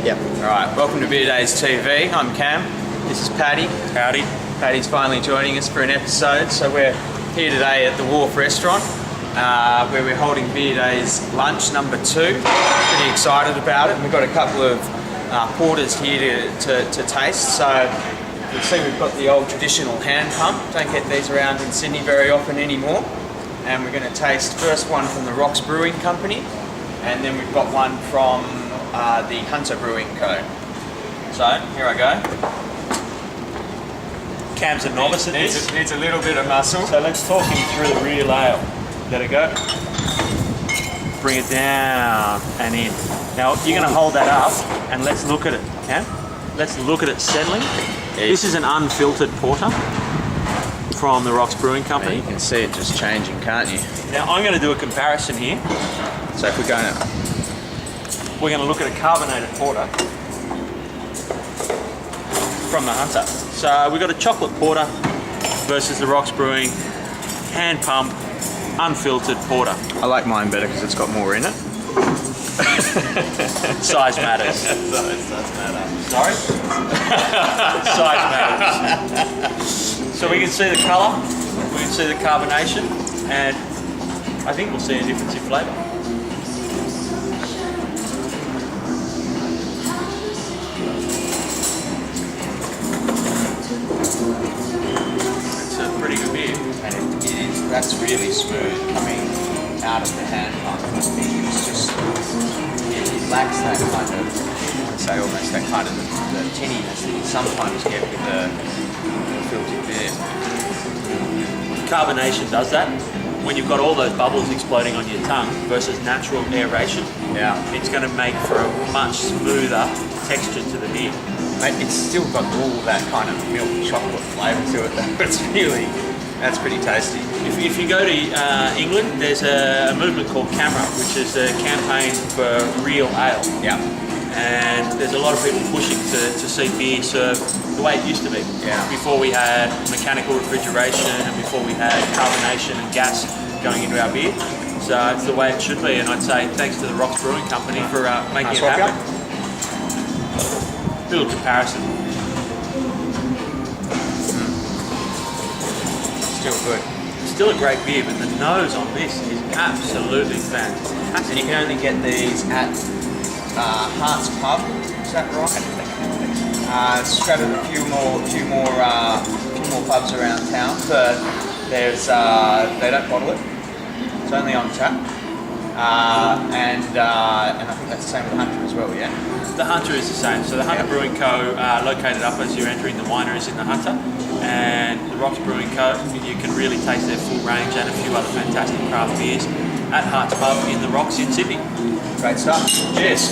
Yep. Alright, welcome to Beer Days TV. I'm Cam. This is Paddy. Howdy. Paddy's finally joining us for an episode. So we're here today at the Wharf Restaurant where we're holding Beer Days lunch number 2. Pretty excited about it. We've got a couple of porters here to taste. So you'll see we've got the old traditional hand pump. Don't get these around in Sydney very often anymore. And we're going to taste first one from the Rocks Brewing Company, and then we've got one from the Hunter Brewing Co. So here I go. Cam's a novice at this. Needs a little bit of muscle. So let's talk him through the real ale. Let it go. Bring it down and in. Now you're going to hold that up and let's look at it, Cam. Let's look at it settling. This is an unfiltered porter from the Rocks Brewing Company. You can see it just changing, can't you? Now I'm going to do a comparison here. So if we're going to look at a carbonated porter from the Hunter. So we've got a chocolate porter versus the Rocks Brewing hand pump unfiltered porter. I like mine better because it's got more in it. Size matters. Size matter. Sorry? Size matters. So we can see the colour, we can see the carbonation, and I think we'll see a difference in flavour. It's a pretty good beer. And it is, that's really smooth coming out of the hand pump. It's just, it lacks that kind of, I'd say almost that kind of the tinniness that you sometimes get with the filtered beer. Carbonation does that. When you've got all those bubbles exploding on your tongue versus natural aeration, it's going to make for a much smoother texture to the beer. Mate, it's still got all that kind of milk chocolate flavour to it though. It's really, that's pretty tasty. If you go to England, there's a movement called CAMRA, which is a campaign for real ale. Yeah. And there's a lot of people pushing to see beer served the way it used to be. Yeah. Before we had mechanical refrigeration and before we had carbonation and gas going into our beer. So it's the way it should be, and I'd say thanks to the Rocks Brewing Company for making it happen. Little comparison. Still good. Still a great beer, but the nose on this is absolutely fantastic. And you can only get these at Hearts Pub, is that right? It's scattered a few more pubs around town, but there's they don't bottle it. It's only on tap, and I think that's the same with the Hunter as well. Yeah. The Hunter is the same. So the Hunter Brewing Co. Located up as you're entering the wineries in the Hunter, and the Rocks Brewing Co. You can really taste their full range and a few other fantastic craft beers at Hearts Pub in the Rocks in Sydney. Great stuff. Cheers.